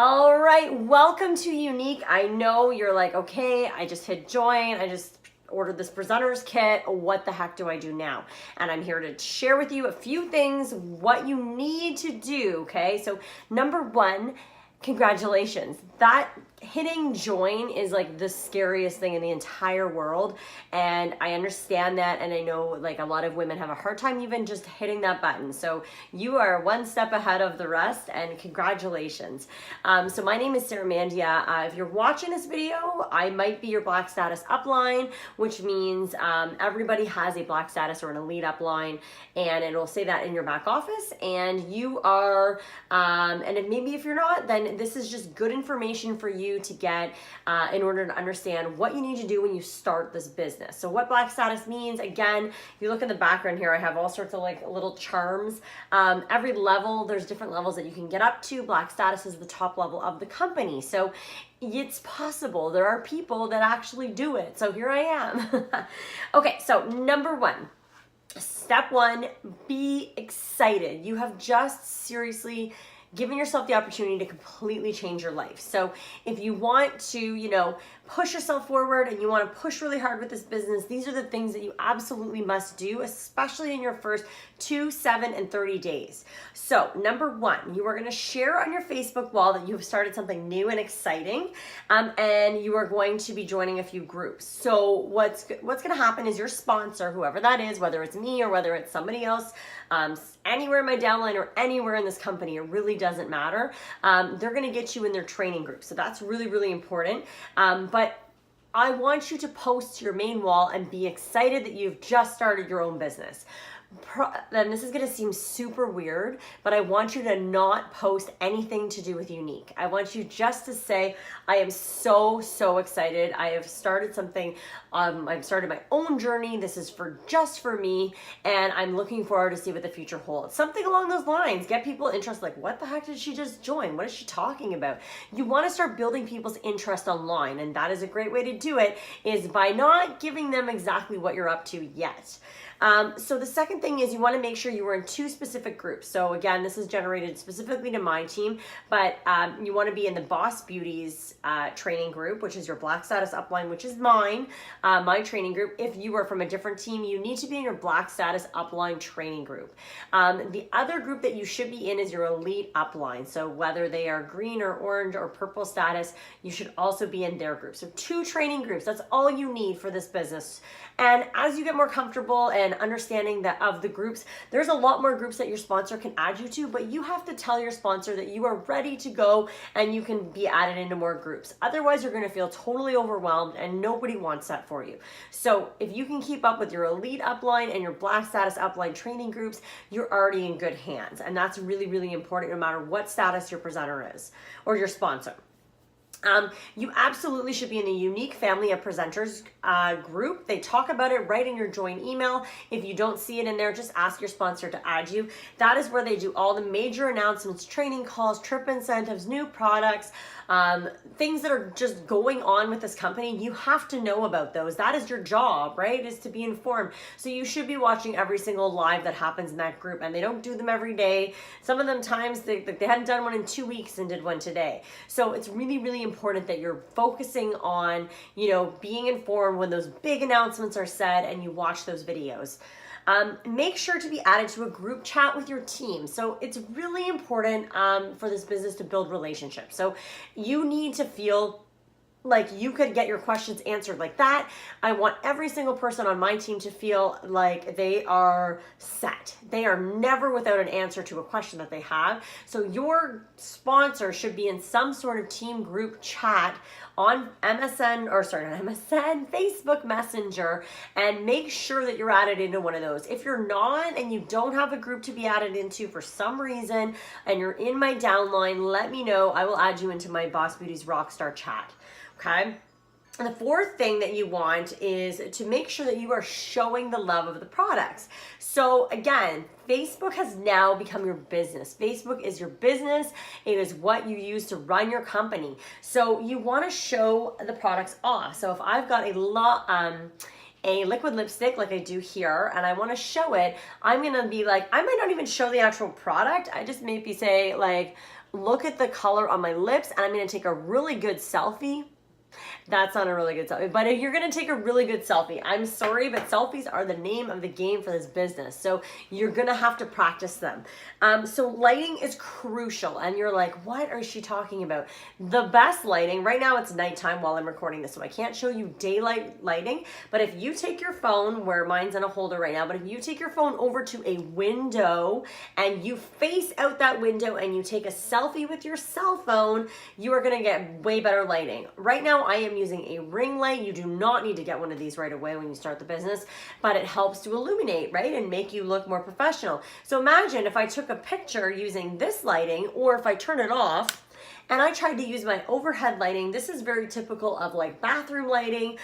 All right, welcome to Younique. I know you're like, okay, I just hit join. I just ordered this presenter's kit. What the heck do I do now? And I'm here to share with you a few things, what you need to do, okay? So number one, congratulations. That hitting join is like the scariest thing in the entire world, and I understand that, and I know like a lot of women have a hard time even just hitting that button. So you are one step ahead of the rest, and congratulations. So my name is Sarah Mandia. If you're watching this video, I might be your Black status upline, which means everybody has a Black status or an elite upline, and it'll say that in your back office, and you are and maybe if you're not, then this is just good information for you to get in order to understand what you need to do when you start this business. So what Black status means, again, if you look in the background here, I have all sorts of like little charms. Every level, there's different levels that you can get up to. Black status is the top level of the company. So it's possible. There are people that actually do it. So here I am. Okay, so number one. Step one, be excited. You have just seriously given yourself the opportunity to completely change your life. So if you want to, push yourself forward and you want to push really hard with this business, these are the things that you absolutely must do, especially in your first 2, 7, and 30 days. So number one, you are going to share on your Facebook wall that you have started something new and exciting, and you are going to be joining a few groups. So what's going to happen is your sponsor, whoever that is, whether it's me or whether it's somebody else, anywhere in my downline or anywhere in this company, it really doesn't matter. They're going to get you in their training group. So that's really, really important. But I want you to post to your main wall and be excited that you've just started your own business. And this is going to seem super weird, but I want you to not post anything to do with Younique. I want you just to say, I am so excited. I have started something. I've started my own journey. This is just for me, and I'm looking forward to see what the future holds. Something along those lines. Get people interested. Like, what the heck did she just join? What is she talking about? You want to start building people's interest online, and that is a great way to do it, is by not giving them exactly what you're up to yet. So the second thing is you want to make sure you are in 2 specific groups. So again, this is generated specifically to my team, but you want to be in the Boss Beauties training group, which is your Black status upline, which is mine, my training group. If you are from a different team, you need to be in your Black status upline training group. The other group that you should be in is your elite upline. So whether they are green or orange or purple status, you should also be in their group. So 2 training groups, that's all you need for this business. And as you get more comfortable and understanding that of the groups, there's a lot more groups that your sponsor can add you to, but you have to tell your sponsor that you are ready to go and you can be added into more groups. Otherwise, you're going to feel totally overwhelmed and nobody wants that for you. So if you can keep up with your elite upline and your Black status upline training groups, you're already in good hands. And that's really, really important no matter what status your presenter is or your sponsor. You absolutely should be in the Younique family of presenters group. They talk about it right in your join email. If you don't see it in there, just ask your sponsor to add you. That is where they do all the major announcements, training calls, trip incentives, new products, things that are just going on with this company. You have to know about those. That is your job, right? Is to be informed. So you should be watching every single live that happens in that group, and they don't do them every day. Some of them times they hadn't done one in 2 weeks and did one today. So it's really, really important that you're focusing on, being informed when those big announcements are said and you watch those videos. Make sure to be added to a group chat with your team. So it's really important for this business to build relationships. So you need to feel like you could get your questions answered like that. I want every single person on my team to feel like they are set. They are never without an answer to a question that they have. So your sponsor should be in some sort of team group chat on Facebook Messenger, and make sure that you're added into one of those. If you're not and you don't have a group to be added into for some reason and you're in my downline, let me know. I will add you into my Boss Beauties Rockstar chat. Okay. And the fourth thing that you want is to make sure that you are showing the love of the products. So again, Facebook has now become your business. Facebook is your business. It is what you use to run your company. So you want to show the products off. So if I've got a liquid lipstick like I do here and I want to show it, I'm going to be like, I might not even show the actual product. I just maybe say like, look at the color on my lips, and I'm gonna take a really good selfie. That's not a really good selfie, but if you're gonna take a really good selfie, I'm sorry, but selfies are the name of the game for this business. So you're gonna have to practice them. So lighting is crucial, and you're like, what is she talking about? The best lighting, right now it's nighttime while I'm recording this, so I can't show you daylight lighting, but if you take your phone, where mine's in a holder right now, but if you take your phone over to a window and you face out that window and you take a selfie with your cell phone, you are gonna get way better lighting. Right now, I am using a ring light. You do not need to get one of these right away when you start the business, but it helps to illuminate, right, and make you look more professional. So imagine if I took a picture using this lighting, or if I turn it off, and I tried to use my overhead lighting. This is very typical of like bathroom lighting,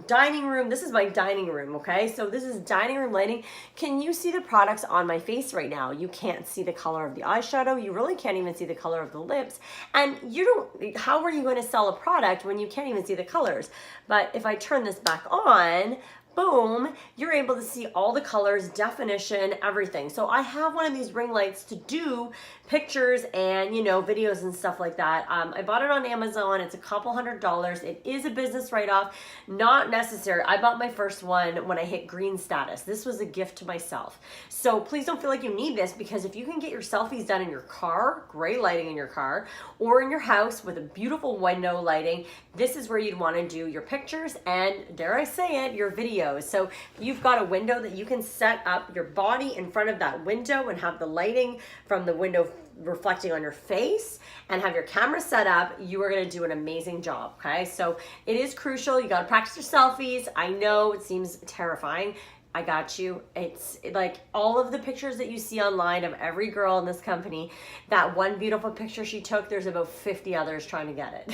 dining room. This is my dining room, okay? So this is dining room lighting. Can you see the products on my face right now? You can't see the color of the eyeshadow. You really can't even see the color of the lips. And you don't, how are you going to sell a product when you can't even see the colors? But if I turn this back on, boom, you're able to see all the colors, definition, everything. So I have one of these ring lights to do pictures and, you know, videos and stuff like that. I bought it on Amazon. It's a couple $100s. It is a business write-off, not necessary. I bought my first one when I hit green status. This was a gift to myself. So please don't feel like you need this, because if you can get your selfies done in your car, great lighting in your car, or in your house with a beautiful window lighting, this is where you'd want to do your pictures and, dare I say it, your videos. So you've got a window that you can set up your body in front of that window and have the lighting from the window reflecting on your face and have your camera set up. You are going to do an amazing job. Okay. So it is crucial. You got to practice your selfies. I know it seems terrifying. I got you. It's like all of the pictures that you see online of every girl in this company, that one beautiful picture she took, there's about 50 others trying to get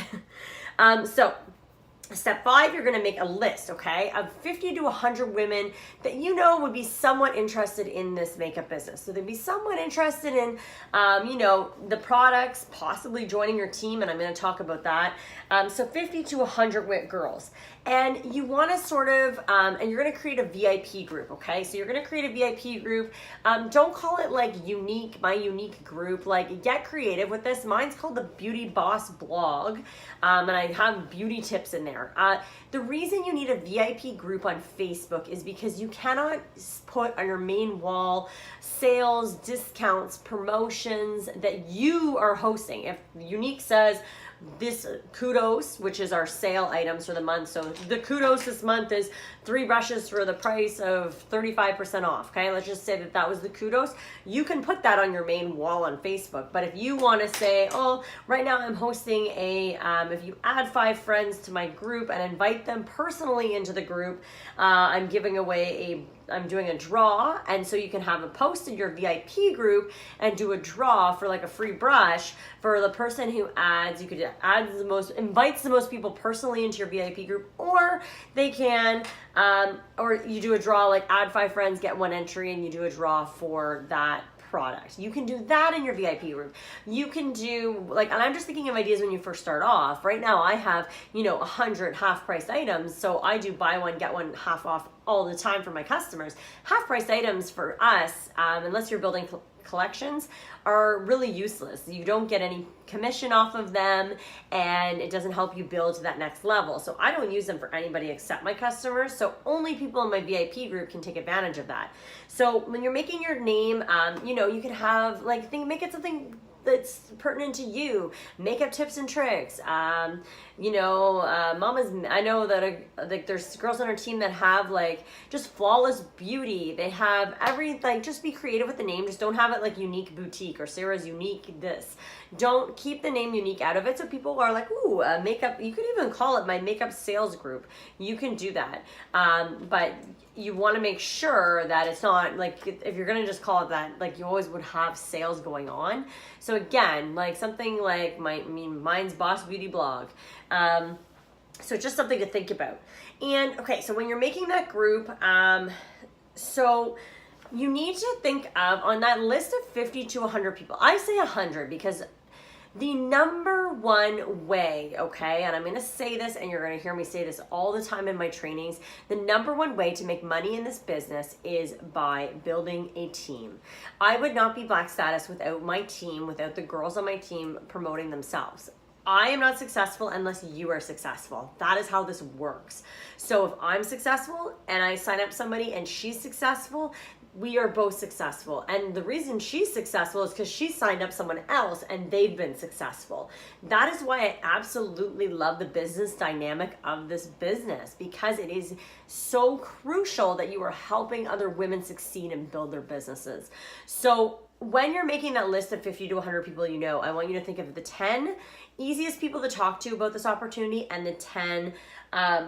it. So step 5, you're gonna make a list, okay, of 50 to 100 women that you know would be somewhat interested in this makeup business. So they'd be somewhat interested in, you know, the products, possibly joining your team, and I'm gonna talk about that. So 50 to 100 girls. And you wanna sort of, and you're gonna create a VIP group, okay? So you're gonna create a VIP group. Don't call it like Younique, my unique group. Like, get creative with this. Mine's called the Beauty Boss Blog, and I have beauty tips in there. The reason you need a VIP group on Facebook is because you cannot put on your main wall sales, discounts, promotions that you are hosting. If Younique says, this kudos, which is our sale items for the month. So the kudos this month is 3 brushes for the price of 35% off. Okay, let's just say that that was the kudos. You can put that on your main wall on Facebook. But if you want to say, oh, right now I'm hosting a, if you add 5 friends to my group and invite them personally into the group, I'm giving away I'm doing a draw, and so you can have a post in your VIP group and do a draw for like a free brush for the person who adds. You could invites the most people personally into your VIP group, or they can, or you do a draw, like add 5 friends, get 1 entry, and you do a draw for that product. You can do that in your VIP group. You can do like, and I'm just thinking of ideas when you first start off. Right now I have, you know, 100 half-priced items, so I do buy one get one half off all the time for my customers. Half-priced items for us, unless you're building collections, are really useless. You don't get any commission off of them, and it doesn't help you build to that next level. So I don't use them for anybody except my customers. So only people in my VIP group can take advantage of that. So when you're making your name, you know, you can have like, make it something that's pertinent to you. Makeup tips and tricks. You know, I know that like there's girls on our team that have like just flawless beauty. They have just be creative with the name. Just don't have it like Younique Boutique or Sarah's Younique this. Don't keep the name Younique out of it, so people are like, ooh, makeup. You could even call it my makeup sales group. You can do that. But you want to make sure that it's not like, if you're going to just call it that, like you always would have sales going on. So again, like something like mine's Boss Beauty Blog. So just something to think about. And okay, so when you're making that group, so you need to think of, on that list of 50 to 100 people, I say 100 because The number one way, okay, and I'm going to say this and you're going to hear me say this all the time in my trainings, the number one way to make money in this business is by building a team. I would not be Black Status without my team, without the girls on my team promoting themselves. I am not successful unless you are successful. That is how this works. So if I'm successful and I sign up somebody and she's successful, we are both successful. And the reason she's successful is because she signed up someone else and they've been successful. That is why I absolutely love the business dynamic of this business, because it is so crucial that you are helping other women succeed and build their businesses. So when you're making that list of 50 to 100 people you know, I want you to think of the 10 easiest people to talk to about this opportunity and the 10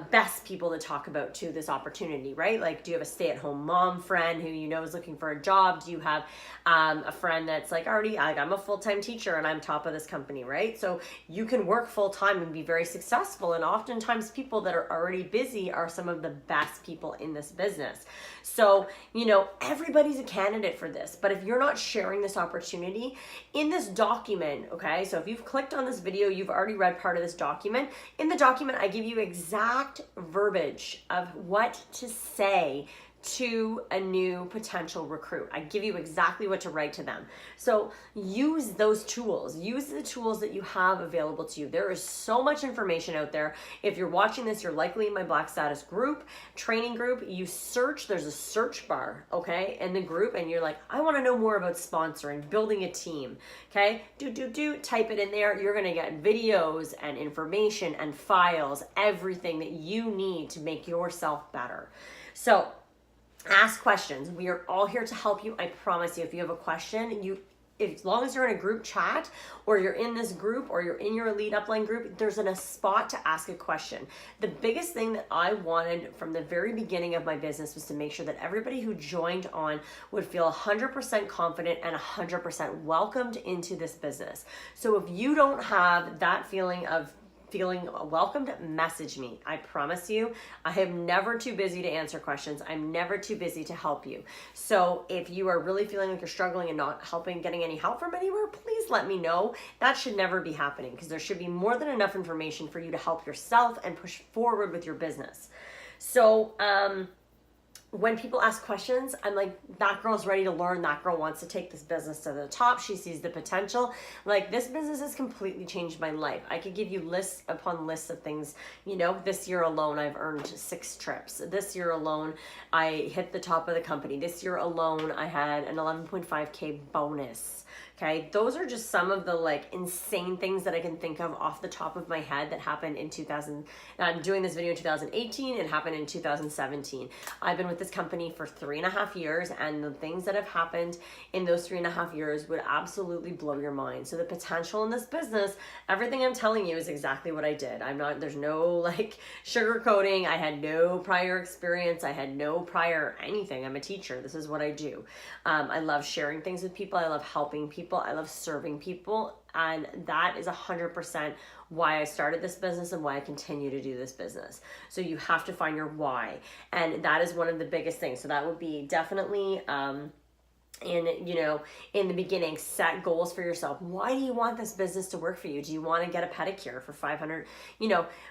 best people to talk about to this opportunity, right? Like, do you have a stay-at-home mom friend who you know is looking for a job? Do you have a friend that's like, I'm a full-time teacher and I'm top of this company, right? So you can work full-time and be very successful. And oftentimes people that are already busy are some of the best people in this business. So, you know, everybody's a candidate for this, but if you're not sharing this opportunity in this document, okay, so if you've clicked on this video, you've already read part of this document. In the document, I give you exact verbiage of what to say to a new potential recruit. I give you exactly what to write to them. So use those tools. Use the tools that you have available to you. There is so much information out there. If you're watching this, you're likely in my Black Status group, training group. You search, there's a search bar, okay, in the group, and you're like, I want to know more about sponsoring, building a team, okay? Type it in there. You're going to get videos and information and files, everything that you need to make yourself better. So ask questions. We are all here to help you. I promise you, if you have a question, as long as you're in a group chat or you're in this group or you're in your elite upline group, there's a spot to ask a question. The biggest thing that I wanted from the very beginning of my business was to make sure that everybody who joined on would feel 100% confident and 100% welcomed into this business. So if you don't have that feeling welcomed, message me. I promise you, I am never too busy to answer questions. I'm never too busy to help you. So if you are really feeling like you're struggling and not getting any help from anywhere, please let me know. That should never be happening, because there should be more than enough information for you to help yourself and push forward with your business. So, when people ask questions, I'm like, that girl's ready to learn. That girl wants to take this business to the top. She sees the potential. Like, this business has completely changed my life. I could give you lists upon lists of things. You know, this year alone, I've earned 6 trips. This year alone, I hit the top of the company. This year alone, I had an 11.5K bonus. Okay, those are just some of the like insane things that I can think of off the top of my head that happened in 2000. I'm doing this video in 2018. It happened in 2017. I've been with this company for 3.5 years, and the things that have happened in those 3.5 years would absolutely blow your mind. So the potential in this business, everything I'm telling you is exactly what I did. There's no like sugarcoating. I had no prior experience. I had no prior anything. I'm a teacher. This is what I do. I love sharing things with people. I love helping people. I love serving people, and that is 100% why I started this business and why I continue to do this business. So you have to find your why, and that is one of the biggest things. So that would be definitely in the beginning, set goals for yourself. Why do you want this business to work for you? Do you want to get a pedicure for $500?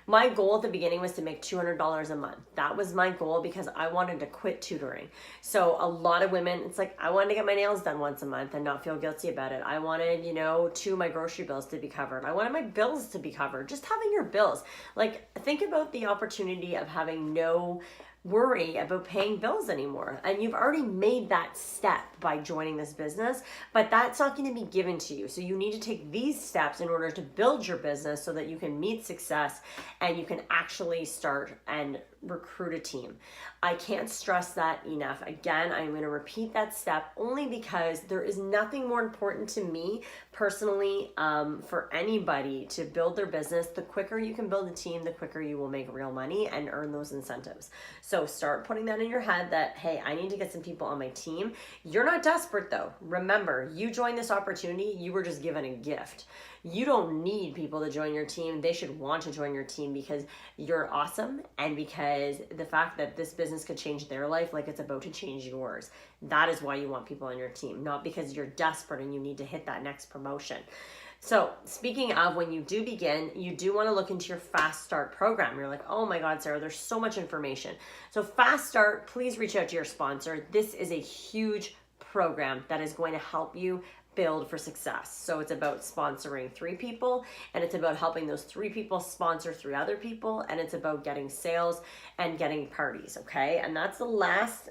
My goal at the beginning was to make $200 a month. That was my goal because I wanted to quit tutoring. So a lot of women, it's like, I wanted to get my nails done once a month and not feel guilty about it. I wanted, 2 of my grocery bills to be covered. I wanted my bills to be covered. Just having your bills. Like, think about the opportunity of having no worry about paying bills anymore, and you've already made that step by joining this business, but that's not going to be given to you. So you need to take these steps in order to build your business so that you can meet success and you can actually start and recruit a team. I can't stress that enough. Again, I'm going to repeat that step only because there is nothing more important to me personally for anybody to build their business. The quicker you can build a team, the quicker you will make real money and earn those incentives. So start putting that in your head that, hey, I need to get some people on my team. You're not desperate though. Remember, you joined this opportunity, you were just given a gift. You don't need people to join your team. They should want to join your team because you're awesome and because the fact that this business could change their life like it's about to change yours. That is why you want people on your team, not because you're desperate and you need to hit that next promotion. So speaking of, when you do begin, you do want to look into your Fast Start program. You're like, oh my God, Sarah, there's so much information. So Fast Start, please reach out to your sponsor. This is a huge program that is going to help you build for success. So it's about sponsoring 3 people, and it's about helping those 3 people sponsor 3 other people, and it's about getting sales and getting parties, okay? And that's the last,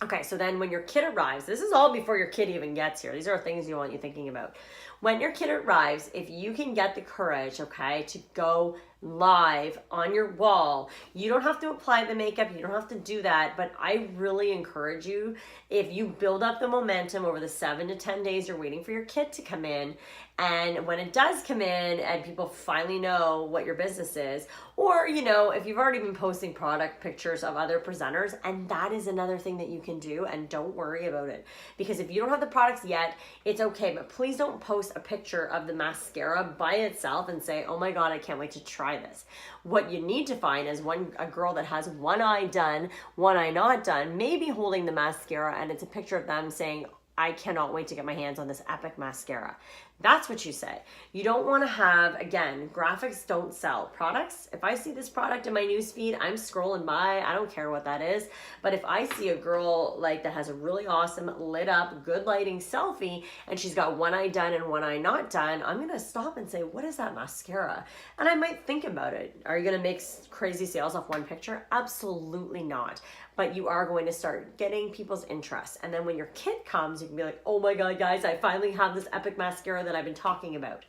okay, so then when your kid arrives, this is all before your kid even gets here. These are things you want you thinking about. When your kid arrives, if you can get the courage, okay, to go live on your wall, you don't have to apply the makeup, you don't have to do that, but I really encourage you, if you build up the momentum over the 7 to 10 days you're waiting for your kid to come in, and when it does come in and people finally know what your business is, or, you know, if you've already been posting product pictures of other presenters, and that is another thing that you can do, and don't worry about it. Because if you don't have the products yet, it's okay, but please don't post a picture of the mascara by itself and say, oh my God, I can't wait to try this. What you need to find is a girl that has one eye done, one eye not done, maybe holding the mascara, and it's a picture of them saying, I cannot wait to get my hands on this epic mascara. That's what you say. You don't want to have, again, graphics don't sell. Products, if I see this product in my newsfeed, I'm scrolling by, I don't care what that is. But if I see a girl like that has a really awesome lit up, good lighting selfie, and she's got one eye done and one eye not done, I'm going to stop and say, what is that mascara? And I might think about it. Are you going to make crazy sales off one picture? Absolutely not. But you are going to start getting people's interest. And then when your kid comes, you can be like, oh my God, guys, I finally have this epic mascara that I've been talking about.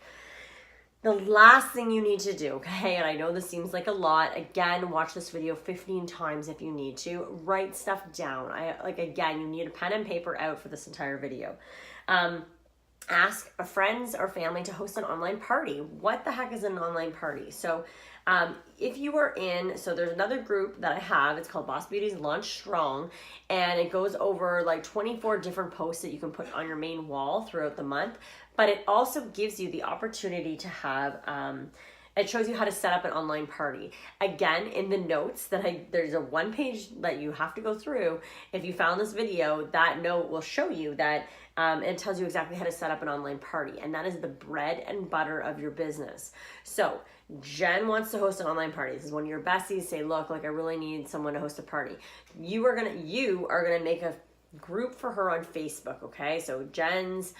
The last thing you need to do, okay, and I know this seems like a lot, again, watch this video 15 times if you need to, write stuff down. Again, you need a pen and paper out for this entire video. Ask friends or family to host an online party. What the heck is an online party? So if you are so there's another group that I have, it's called Boss Beauty's Launch Strong, and it goes over like 24 different posts that you can put on your main wall throughout the month, but it also gives you the opportunity to have, it shows you how to set up an online party. Again, in the notes there's a 1-page that you have to go through. If you found this video, that note will show you that it tells you exactly how to set up an online party, and that is the bread and butter of your business. So Jen wants to host an online party. This is one of your besties. Say, look, like I really need someone to host a party. You are gonna make a group for her on Facebook, okay? So Jen's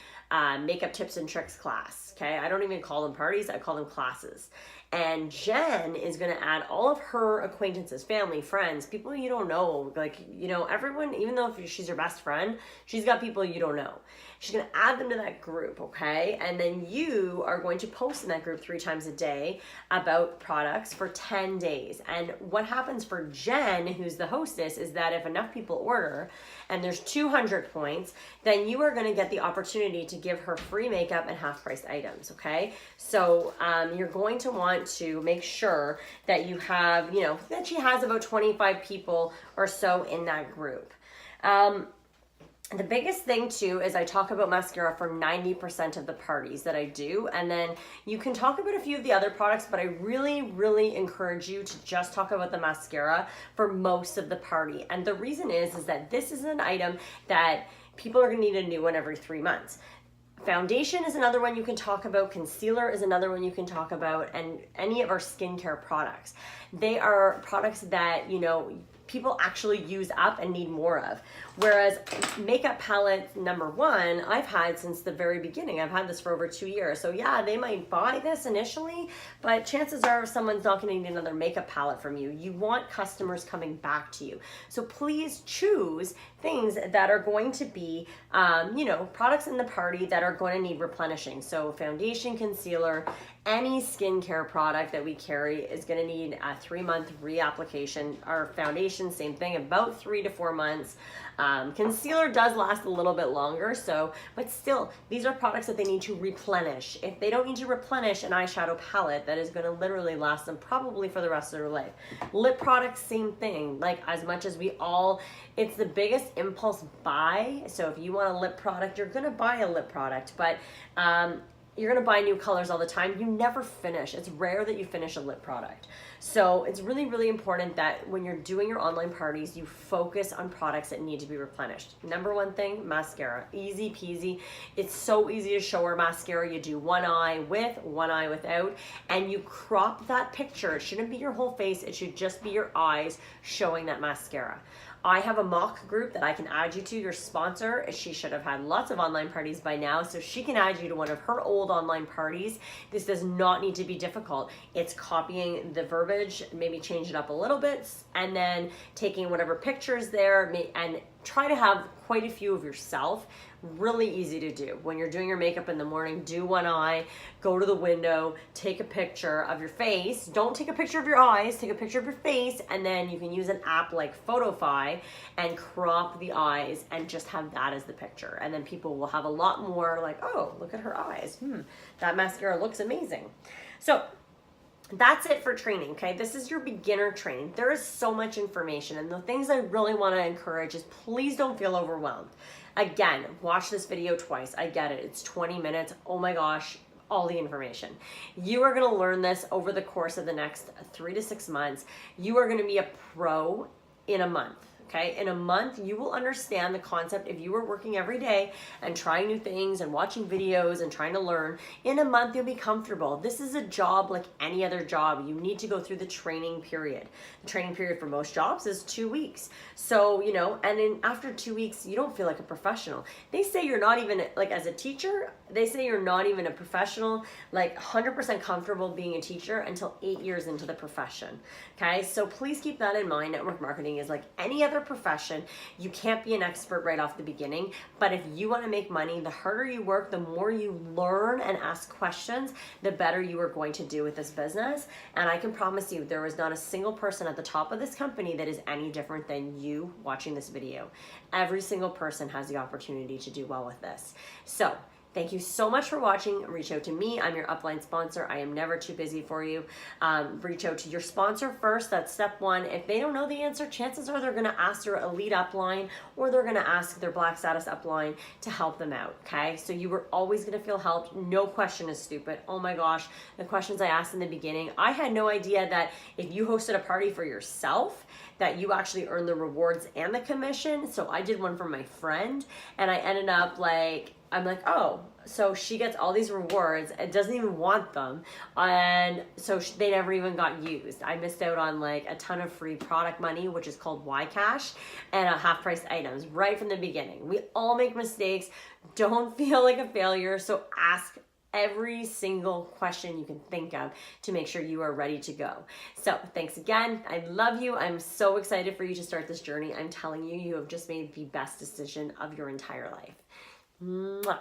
makeup tips and tricks class, okay? I don't even call them parties, I call them classes. And Jen is going to add all of her acquaintances, family, friends, people you don't know, like, you know, everyone, even though if she's your best friend, she's got people you don't know. She's going to add them to that group, okay? And then you are going to post in that group 3 times a day about products for 10 days. And what happens for Jen, who's the hostess, is that if enough people order and there's 200 points, then you are going to get the opportunity to give her free makeup and half-price items, okay? So you're going to want to make sure that you have, you know, that she has about 25 people or so in that group. The biggest thing too is I talk about mascara for 90% of the parties that I do, and then you can talk about a few of the other products, but I really, really encourage you to just talk about the mascara for most of the party. And the reason is that this is an item that people are gonna need a new one every 3 months. Foundation is another one you can talk about. Concealer is another one you can talk about, and any of our skincare products. They are products that, you know, people actually use up and need more of. Whereas makeup palette number 1, I've had since the very beginning. I've had this for over 2 years. So yeah, they might buy this initially, but chances are someone's not gonna need another makeup palette from you. You want customers coming back to you. So please choose things that are going to be, you know, products in the party that are going to need replenishing. So foundation, concealer, any skincare product that we carry is going to need a 3-month reapplication. Our foundation, same thing, about 3 to 4 months. Concealer does last a little bit longer, so, but still, these are products that they need to replenish. If they don't need to replenish an eyeshadow palette, that is going to literally last them probably for the rest of their life. Lip products, same thing. Like, as much as it's the biggest impulse buy. So if you want a lip product, you're going to buy a lip product, but you're gonna buy new colors all the time. You never finish. It's rare that you finish a lip product. So it's really, really important that when you're doing your online parties, you focus on products that need to be replenished. Number one thing, mascara. Easy peasy. It's so easy to show our mascara. You do one eye with, one eye without, and you crop that picture. It shouldn't be your whole face. It should just be your eyes showing that mascara. I have a mock group that I can add you to, your sponsor. She should have had lots of online parties by now, so she can add you to one of her old online parties. This does not need to be difficult. It's copying the verbiage, maybe change it up a little bit, and then taking whatever pictures there and try to have quite a few of yourself. Really easy to do. When you're doing your makeup in the morning, do one eye, go to the window, take a picture of your face. Don't take a picture of your eyes, take a picture of your face, and then you can use an app like Photofy and crop the eyes and just have that as the picture. And then people will have a lot more like, oh, look at her eyes. That mascara looks amazing. So that's it for training, okay? This is your beginner training. There is so much information, and the things I really want to encourage is please don't feel overwhelmed. Again, watch this video twice. I get it. It's 20 minutes. Oh my gosh, all the information. You are going to learn this over the course of the next 3 to 6 months. You are going to be a pro in a month. Okay, in a month, you will understand the concept. If you were working every day and trying new things and watching videos and trying to learn, in a month, you'll be comfortable. This is a job like any other job. You need to go through the training period. The training period for most jobs is 2 weeks. So, you know, and then after 2 weeks, you don't feel like a professional. They say you're not even, like as a teacher, they say you're not even a professional, like 100% comfortable being a teacher until 8 years into the profession. Okay, so please keep that in mind. Network marketing is like any other profession. You can't be an expert right off the beginning, but if you want to make money, the harder you work, the more you learn and ask questions, the better you are going to do with this business. And I can promise you, there is not a single person at the top of this company that is any different than you watching this video. Every single person has the opportunity to do well with this. So thank you so much for watching. Reach out to me. I'm your upline sponsor. I am never too busy for you. Reach out to your sponsor first. That's step one. If they don't know the answer, chances are they're going to ask their elite upline or they're going to ask their black status upline to help them out. Okay. So you are always going to feel helped. No question is stupid. Oh my gosh. The questions I asked in the beginning, I had no idea that if you hosted a party for yourself, that you actually earn the rewards and the commission. So I did one for my friend and I ended up like, I'm like, oh, so she gets all these rewards and doesn't even want them. And so they never even got used. I missed out on like a ton of free product money, which is called YCash, and half price items right from the beginning. We all make mistakes. Don't feel like a failure. So ask every single question you can think of to make sure you are ready to go. So thanks again. I love you. I'm so excited for you to start this journey. I'm telling you, you have just made the best decision of your entire life. Mwah.